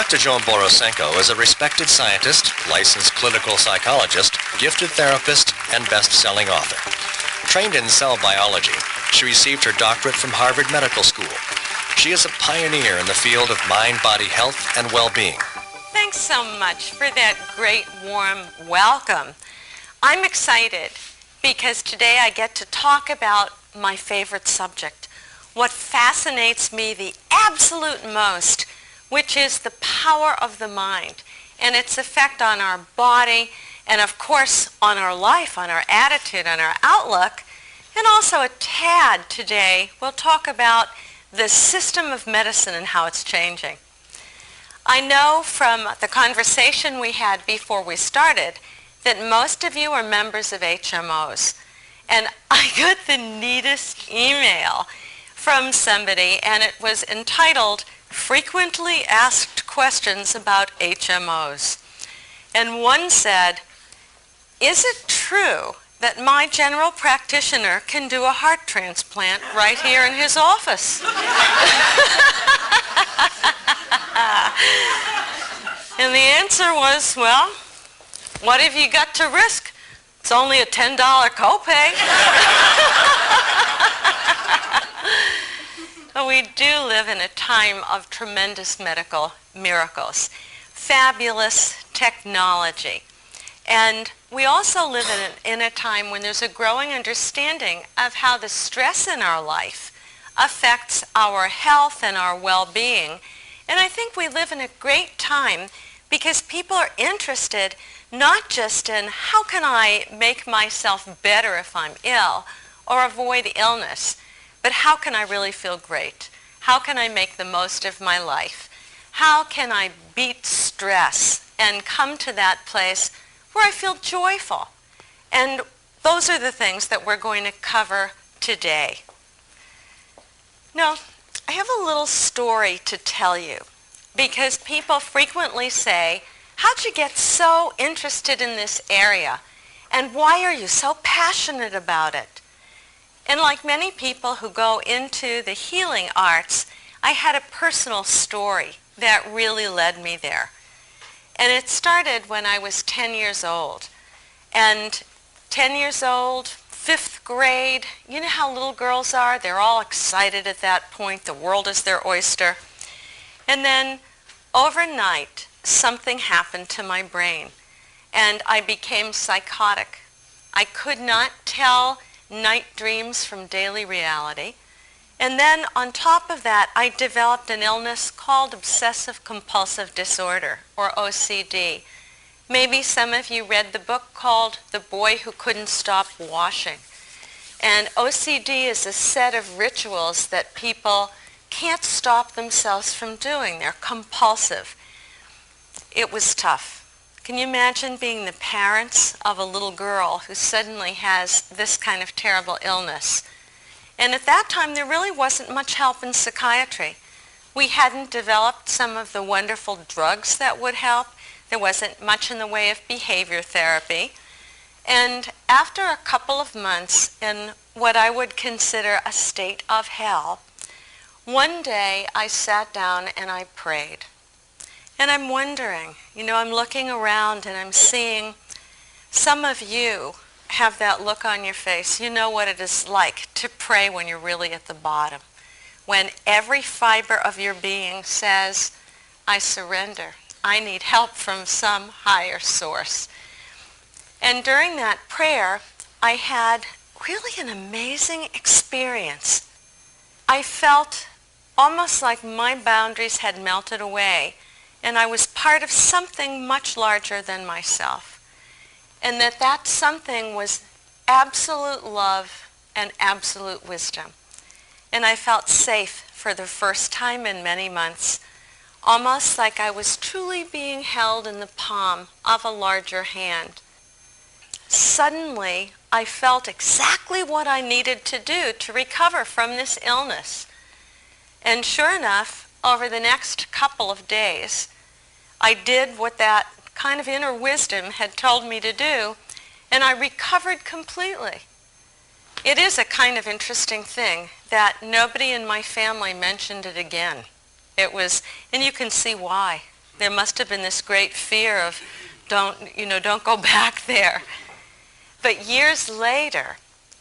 Dr. Joan Borosenko is a respected scientist, licensed clinical psychologist, gifted therapist, and best-selling author. Trained in cell biology, she received her doctorate from Harvard Medical School. She is a pioneer in the field of mind-body health and well-being. Thanks so much for that great warm welcome. I'm excited because today I get to talk about my favorite subject, what fascinates me the absolute most, which is the power of the mind and its effect on our body and, of course, on our life, on our attitude, on our outlook. And also a tad today, we'll talk about the system of medicine and how it's changing. I know from the conversation we had before we started that most of you are members of HMOs. And I got the neatest email from somebody, and it was entitled, Frequently Asked Questions About HMOs. And one said, is it true that my general practitioner can do a heart transplant right here in his office? And the answer was, well, what have you got to risk? It's only a $10 copay. But we do live in a time of tremendous medical miracles, fabulous technology. And we also live in a time when there's a growing understanding of how the stress in our life affects our health and our well-being. And I think we live in a great time because people are interested not just in how can I make myself better if I'm ill or avoid illness, but how can I really feel great? How can I make the most of my life? How can I beat stress and come to that place where I feel joyful? And those are the things that we're going to cover today. Now, I have a little story to tell you because people frequently say, how'd you get so interested in this area? And why are you so passionate about it? And like many people who go into the healing arts, I had a personal story that really led me there. And it started when I was 10 years old. And 10 years old, 5th grade, you know how little girls are? They're all excited at that point. The world is their oyster. And then overnight, something happened to my brain. And I became psychotic. I could not tell night dreams from daily reality. And then on top of that, I developed an illness called obsessive compulsive disorder, or OCD. Maybe some of you read the book called The Boy Who Couldn't Stop Washing. And OCD is a set of rituals that people can't stop themselves from doing. They're compulsive. It was tough. Can you imagine being the parents of a little girl who suddenly has this kind of terrible illness? And at that time, there really wasn't much help in psychiatry. We hadn't developed some of the wonderful drugs that would help. There wasn't much in the way of behavior therapy. And after a couple of months in what I would consider a state of hell, one day I sat down and I prayed. And I'm wondering, I'm looking around and I'm seeing some of you have that look on your face. You know what it is like to pray when you're really at the bottom. When every fiber of your being says, I surrender. I need help from some higher source. And during that prayer, I had really an amazing experience. I felt almost like my boundaries had melted away, and I was part of something much larger than myself. And that something was absolute love and absolute wisdom. And I felt safe for the first time in many months, almost like I was truly being held in the palm of a larger hand. Suddenly, I felt exactly what I needed to do to recover from this illness. And sure enough, over the next couple of days, I did what that kind of inner wisdom had told me to do, and I recovered completely. It is a kind of interesting thing that nobody in my family mentioned it again. It was, and you can see why. There must have been this great fear of don't go back there. But years later,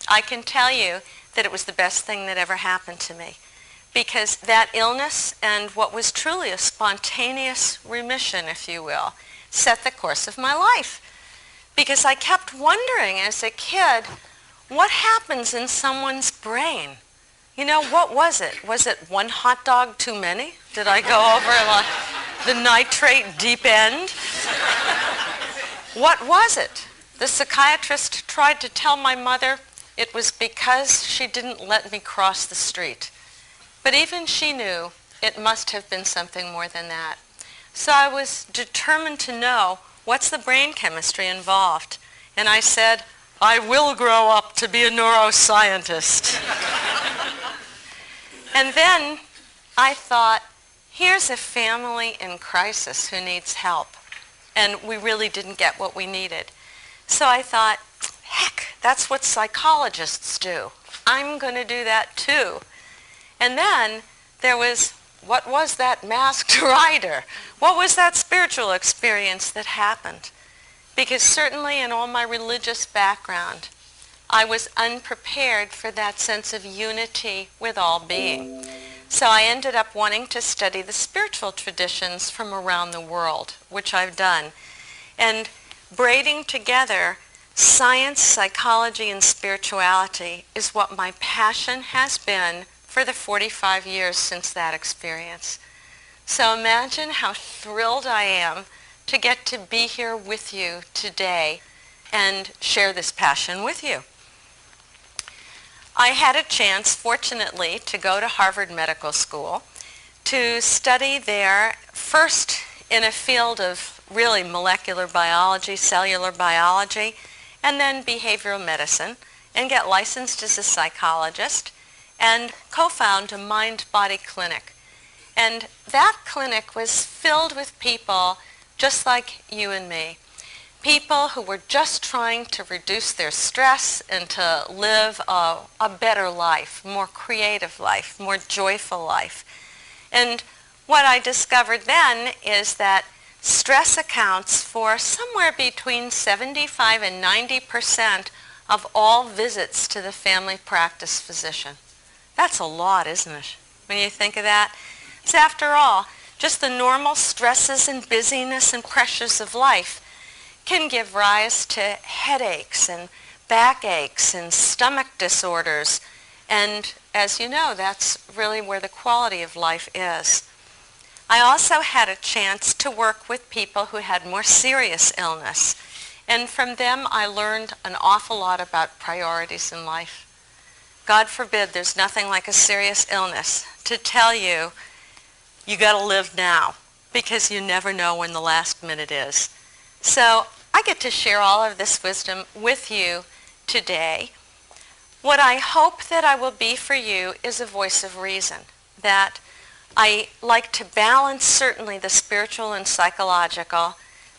I can tell you that it was the best thing that ever happened to me, because that illness and what was truly a spontaneous remission, if you will, set the course of my life. Because I kept wondering as a kid, what happens in someone's brain? What was it? Was it one hot dog too many? Did I go over the nitrate deep end? What was it? The psychiatrist tried to tell my mother it was because she didn't let me cross the street. But even she knew it must have been something more than that. So I was determined to know, what's the brain chemistry involved? And I said, I will grow up to be a neuroscientist. And then I thought, here's a family in crisis who needs help. And we really didn't get what we needed. So I thought, heck, that's what psychologists do. I'm going to do that too. And then there was, what was that masked rider? What was that spiritual experience that happened? Because certainly in all my religious background, I was unprepared for that sense of unity with all being. So I ended up wanting to study the spiritual traditions from around the world, which I've done. And braiding together science, psychology, and spirituality is what my passion has been for the 45 years since that experience. So imagine how thrilled I am to get to be here with you today and share this passion with you. I had a chance, fortunately, to go to Harvard Medical School to study there, first in a field of really molecular biology, cellular biology, and then behavioral medicine, and get licensed as a psychologist, and co-found a mind-body clinic. And that clinic was filled with people just like you and me. People who were just trying to reduce their stress and to live a better life, more creative life, more joyful life. And what I discovered then is that stress accounts for somewhere between 75 and 90% of all visits to the family practice physician. That's a lot, isn't it, when you think of that? It's, after all, just the normal stresses and busyness and pressures of life can give rise to headaches and backaches and stomach disorders. And as you know, that's really where the quality of life is. I also had a chance to work with people who had more serious illness. And from them, I learned an awful lot about priorities in life. God forbid, there's nothing like a serious illness to tell you, you got to live now, because you never know when the last minute is. So I get to share all of this wisdom with you today. What I hope that I will be for you is a voice of reason, that I like to balance certainly the spiritual and psychological,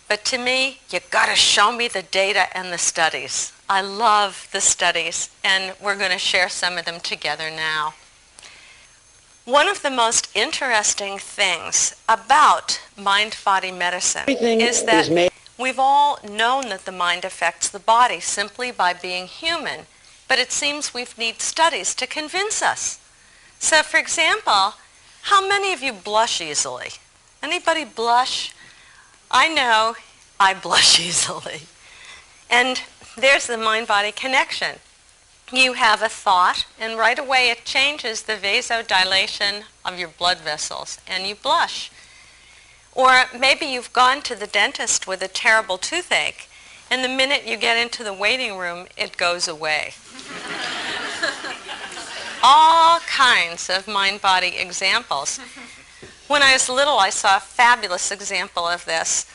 but to me, you got to show me the data and the studies. I love the studies, and we're going to share some of them together now. One of the most interesting things about mind-body medicine is that we've all known that the mind affects the body simply by being human, but it seems we need studies to convince us. So, for example, how many of you blush easily? Anybody blush? I know I blush easily. And there's the mind-body connection. You have a thought, and right away it changes the vasodilation of your blood vessels, and you blush. Or maybe you've gone to the dentist with a terrible toothache, and the minute you get into the waiting room, it goes away. All kinds of mind-body examples. When I was little, I saw a fabulous example of this.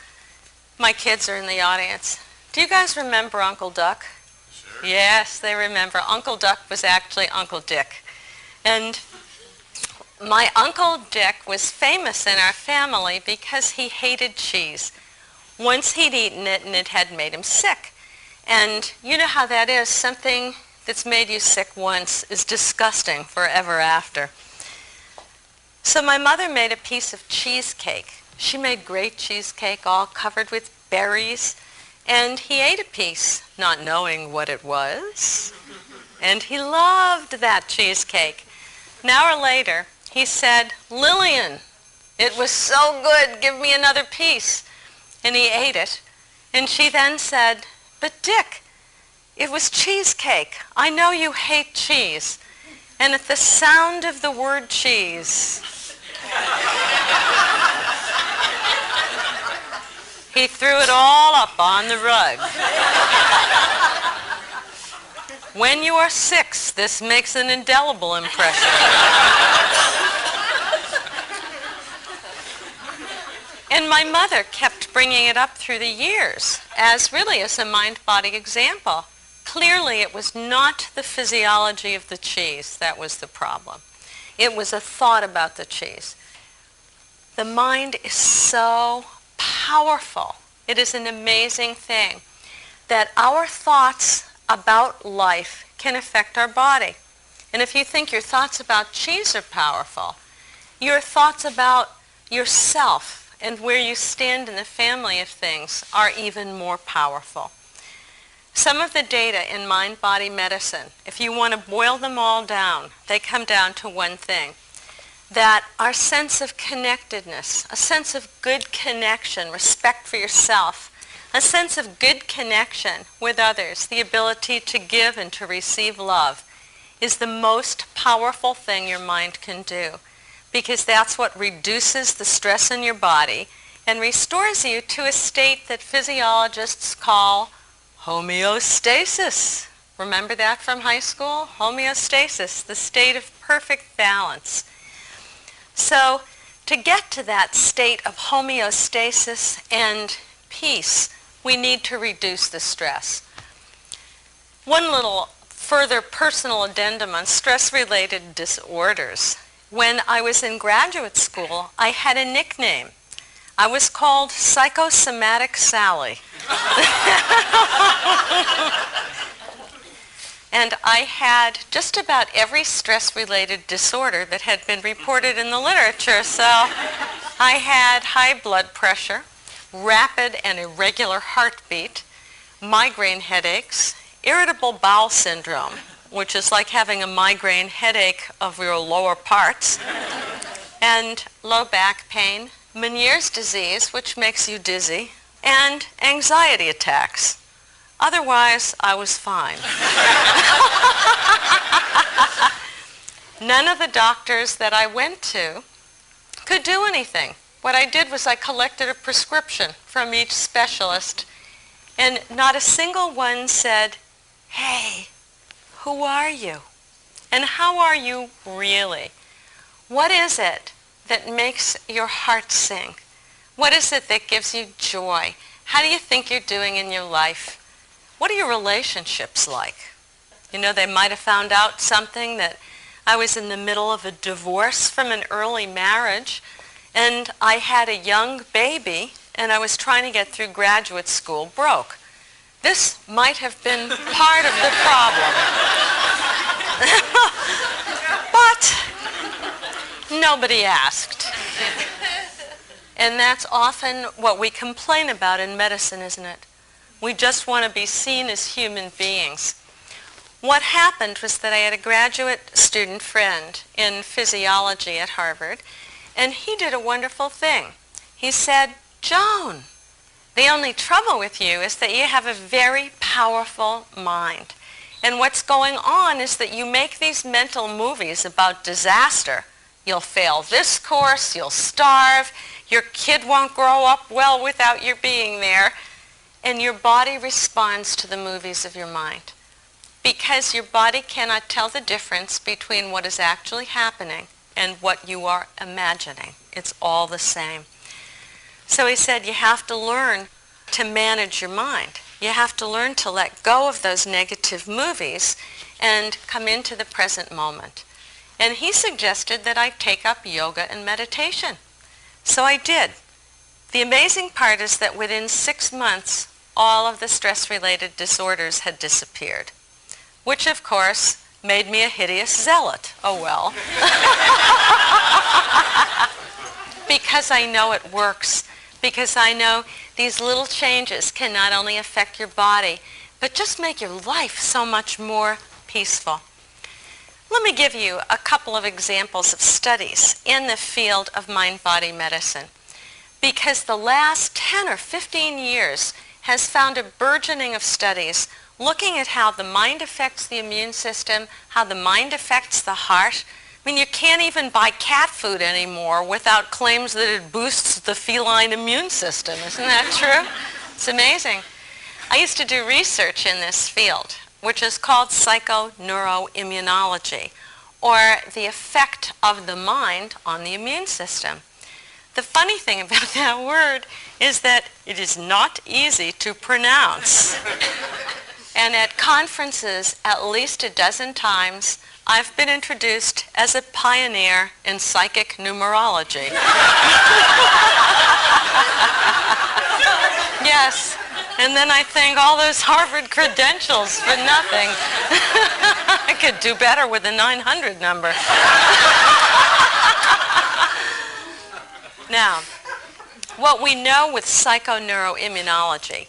My kids are in the audience. Do you guys remember Uncle Duck? Sure. Yes, they remember. Uncle Duck was actually Uncle Dick. And my Uncle Dick was famous in our family because he hated cheese. Once he'd eaten it and it had made him sick. And you know how that is. Something that's made you sick once is disgusting forever after. So my mother made a piece of cheesecake She made great cheesecake all covered with berries, and he ate a piece, not knowing what it was. And he loved that cheesecake. An hour later, he said, "Lillian, it was so good, give me another piece." And he ate it. And she then said, "But Dick, it was cheesecake. I know you hate cheese." And at the sound of the word cheese, he threw it all up on the rug. When you are 6, this makes an indelible impression. And my mother kept bringing it up through the years as really as a mind-body example. Clearly, it was not the physiology of the cheese that was the problem. It was a thought about the cheese. The mind is so powerful. It is an amazing thing that our thoughts about life can affect our body. And if you think your thoughts about cheese are powerful, your thoughts about yourself and where you stand in the family of things are even more powerful. Some of the data in mind-body medicine, if you want to boil them all down, they come down to one thing, that our sense of connectedness, a sense of good connection, respect for yourself, a sense of good connection with others, the ability to give and to receive love, is the most powerful thing your mind can do, because that's what reduces the stress in your body and restores you to a state that physiologists call homeostasis. Remember that from high school? Homeostasis, the state of perfect balance. So to get to that state of homeostasis and peace, we need to reduce the stress. One little further personal addendum on stress-related disorders. When I was in graduate school, I had a nickname. I was called Psychosomatic Sally. And I had just about every stress-related disorder that had been reported in the literature. So I had high blood pressure, rapid and irregular heartbeat, migraine headaches, irritable bowel syndrome, which is like having a migraine headache of your lower parts, and low back pain, Meniere's disease, which makes you dizzy, and anxiety attacks. Otherwise, I was fine. None of the doctors that I went to could do anything. What I did was I collected a prescription from each specialist, and not a single one said, "Hey, who are you? And how are you really? What is it that makes your heart sing? What is it that gives you joy? How do you think you're doing in your life? What are your relationships like?" You know, they might have found out something that I was in the middle of a divorce from an early marriage, and I had a young baby, and I was trying to get through graduate school broke. This might have been part of the problem. But nobody asked. And that's often what we complain about in medicine, isn't it? We just want to be seen as human beings. What happened was that I had a graduate student friend in physiology at Harvard, and he did a wonderful thing. He said, "Joan, the only trouble with you is that you have a very powerful mind. And what's going on is that you make these mental movies about disaster. You'll fail this course, you'll starve, your kid won't grow up well without your being there, and your body responds to the movies of your mind. Because your body cannot tell the difference between what is actually happening and what you are imagining. It's all the same." So he said, you have to learn to manage your mind. You have to learn to let go of those negative movies and come into the present moment. And he suggested that I take up yoga and meditation. So I did. The amazing part is that within 6 months, all of the stress-related disorders had disappeared, which of course made me a hideous zealot. Oh well. because I know it works, because I know these little changes can not only affect your body, but just make your life so much more peaceful. Let me give you a couple of examples of studies in the field of mind-body medicine, because the last 10 or 15 years has found a burgeoning of studies looking at how the mind affects the immune system, how the mind affects the heart. I mean, you can't even buy cat food anymore without claims that it boosts the feline immune system. Isn't that true? It's amazing. I used to do research in this field, which is called psychoneuroimmunology, or the effect of the mind on the immune system. The funny thing about that word is that it is not easy to pronounce. And at conferences, at least a dozen times, I've been introduced as a pioneer in psychic numerology. Yes, and then I think all those Harvard credentials for nothing. I could do better with the 900 number. Now, what we know with psychoneuroimmunology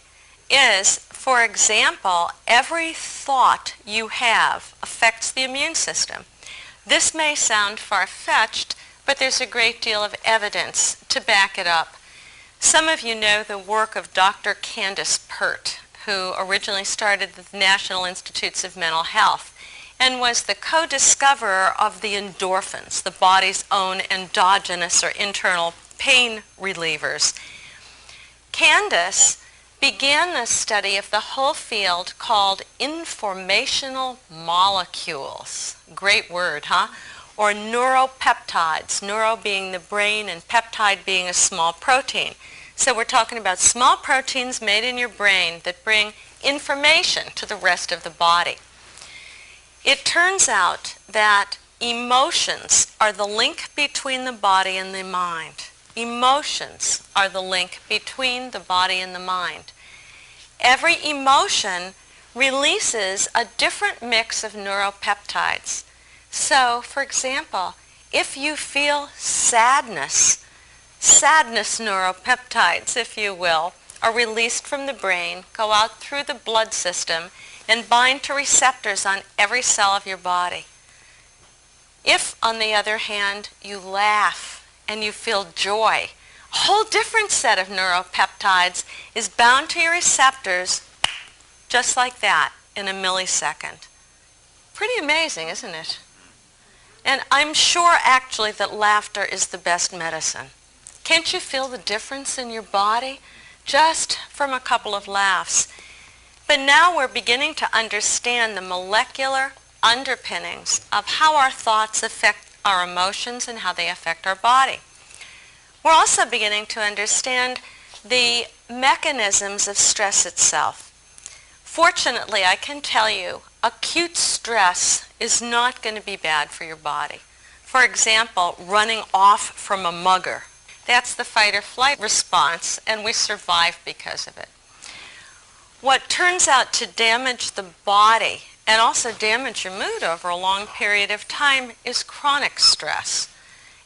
is, for example, every thought you have affects the immune system. This may sound far-fetched, but there's a great deal of evidence to back it up. Some of you know the work of Dr. Candace Pert, who originally started the National Institutes of Mental Health and was the co-discoverer of the endorphins, the body's own endogenous or internal pain relievers. Candace began the study of the whole field called informational molecules. Great word, huh? Or neuropeptides, neuro being the brain and peptide being a small protein. So we're talking about small proteins made in your brain that bring information to the rest of the body. It turns out that emotions are the link between the body and the mind. Emotions are the link between the body and the mind. Every emotion releases a different mix of neuropeptides. So, for example, if you feel sadness neuropeptides, if you will, are released from the brain, go out through the blood system, and bind to receptors on every cell of your body. If, on the other hand, you laugh and you feel joy, a whole different set of neuropeptides is bound to your receptors just like that in a millisecond. Pretty amazing, isn't it? And I'm sure actually that laughter is the best medicine. Can't you feel the difference in your body just from a couple of laughs? But now we're beginning to understand the molecular underpinnings of how our thoughts affect our emotions and how they affect our body. We're also beginning to understand the mechanisms of stress itself. Fortunately, I can tell you, acute stress is not going to be bad for your body. For example, running off from a mugger. That's the fight or flight response, and we survive because of it. What turns out to damage the body and also damage your mood over a long period of time is chronic stress.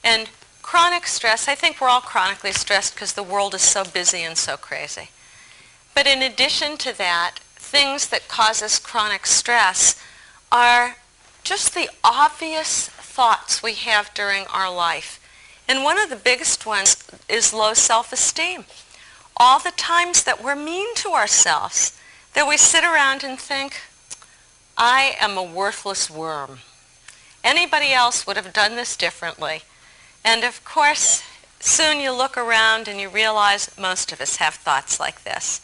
And chronic stress, I think we're all chronically stressed because the world is so busy and so crazy. But in addition to that, things that cause us chronic stress are just the obvious thoughts we have during our life. And one of the biggest ones is low self-esteem. All the times that we're mean to ourselves, that we sit around and think, I am a worthless worm. Anybody else would have done this differently. And of course, soon you look around and you realize most of us have thoughts like this.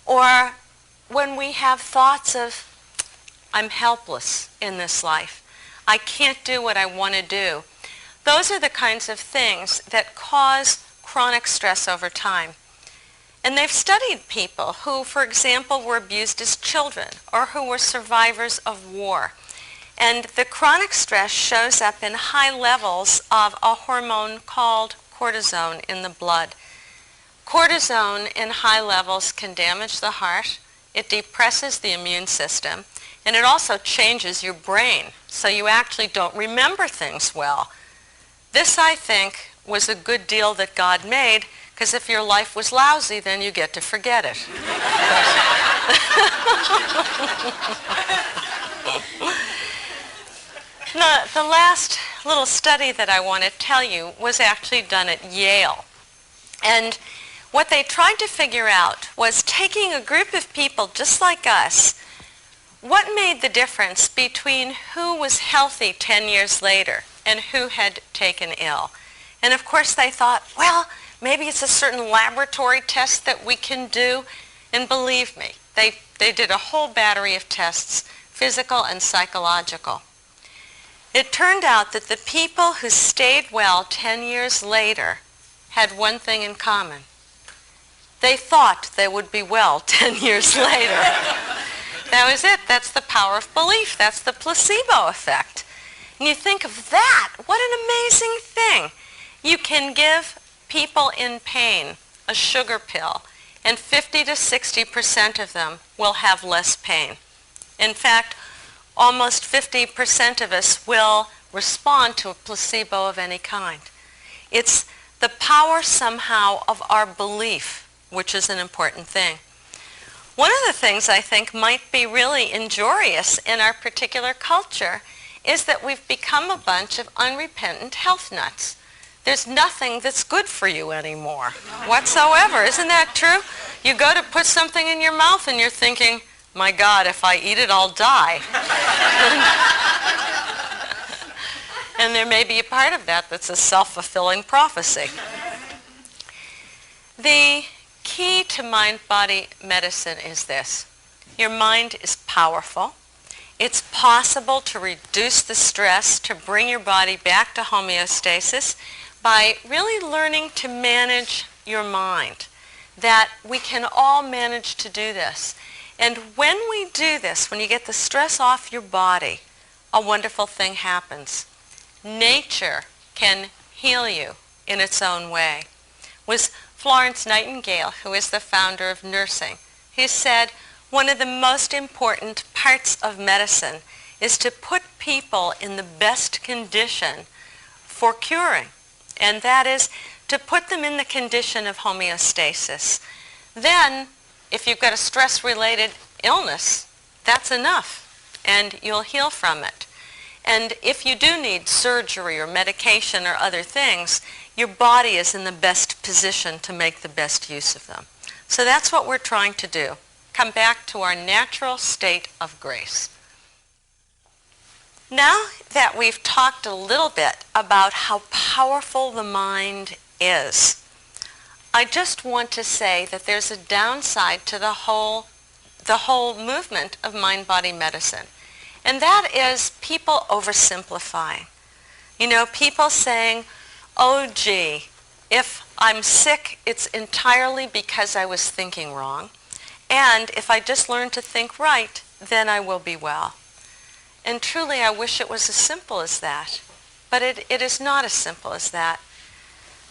Or when we have thoughts of, I'm helpless in this life. I can't do what I want to do. Those are the kinds of things that cause chronic stress over time. And they've studied people who, for example, were abused as children or who were survivors of war. And the chronic stress shows up in high levels of a hormone called cortisone in the blood. Cortisone in high levels can damage the heart, it depresses the immune system, and it also changes your brain, so you actually don't remember things well. This, I think, was a good deal that God made, because if your life was lousy, then you get to forget it. Now, the last little study that I want to tell you was actually done at Yale. And what they tried to figure out was, taking a group of people just like us, what made the difference between who was healthy 10 years later and who had taken ill. And of course they thought, well, maybe it's a certain laboratory test that we can do. And believe me, they did a whole battery of tests, physical and psychological. It turned out that the people who stayed well 10 years later had one thing in common. They thought they would be well 10 years later. That was it. That's the power of belief. That's the placebo effect. And you think of that, what an amazing thing. You can give people in pain a sugar pill, and 50 to 60% of them will have less pain. In fact, almost 50% of us will respond to a placebo of any kind. It's the power somehow of our belief, which is an important thing. One of the things I think might be really injurious in our particular culture is that we've become a bunch of unrepentant health nuts. There's nothing that's good for you anymore whatsoever. Isn't that true? You go to put something in your mouth and you're thinking, my God, if I eat it, I'll die. And there may be a part of that that's a self-fulfilling prophecy. The key to mind-body medicine is this. Your mind is powerful. It's possible to reduce the stress, to bring your body back to homeostasis by really learning to manage your mind. That we can all manage to do this. And when we do this, when you get the stress off your body, a wonderful thing happens. Nature can heal you in its own way. It was Florence Nightingale, who is the founder of nursing, who said one of the most important parts of medicine is to put people in the best condition for curing, and that is to put them in the condition of homeostasis. Then, if you've got a stress-related illness, that's enough, and you'll heal from it. And if you do need surgery or medication or other things, your body is in the best position to make the best use of them. So that's what we're trying to do. Come back to our natural state of grace. Now that we've talked a little bit about how powerful the mind is, I just want to say that there's a downside to the whole movement of mind-body medicine. And that is people oversimplifying. You know, people saying, oh gee, if I'm sick, it's entirely because I was thinking wrong. And if I just learn to think right, then I will be well. And truly, I wish it was as simple as that. But it is not as simple as that.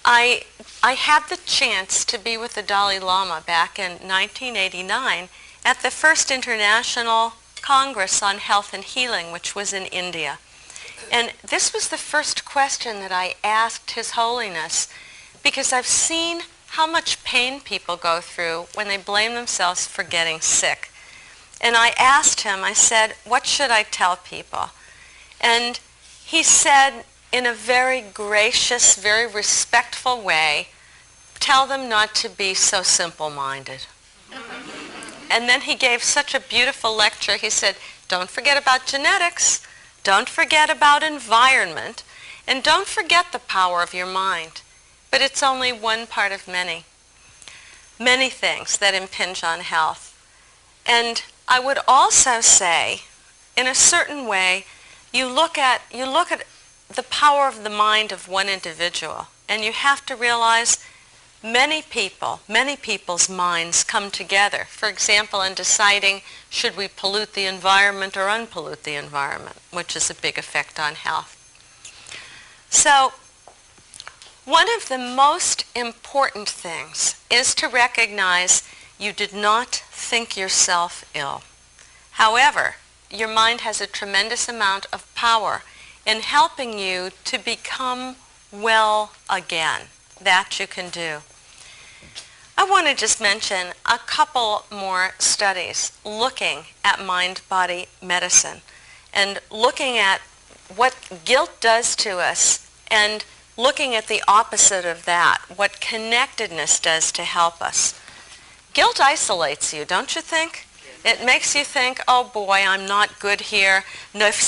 I had the chance to be with the Dalai Lama back in 1989 at the first International Congress on Health and Healing, which was in India. And this was the first question that I asked His Holiness, because I've seen how much pain people go through when they blame themselves for getting sick. And I asked him, I said, what should I tell people? And he said, in a very gracious, very respectful way, tell them not to be so simple-minded. And then he gave such a beautiful lecture. He said, don't forget about genetics, don't forget about environment, and don't forget the power of your mind. But it's only one part of many things that impinge on health. And I would also say, in a certain way, you look at the power of the mind of one individual, and you have to realize many people's minds come together. For example, in deciding should we pollute the environment or unpollute the environment, which is a big effect on health. So, one of the most important things is to recognize you did not think yourself ill. However, your mind has a tremendous amount of power in helping you to become well again. That you can do. I want to just mention a couple more studies looking at mind-body medicine and looking at what guilt does to us and looking at the opposite of that, what connectedness does to help us. Guilt isolates you, don't you think? It makes you think, oh boy, I'm not good here. No, if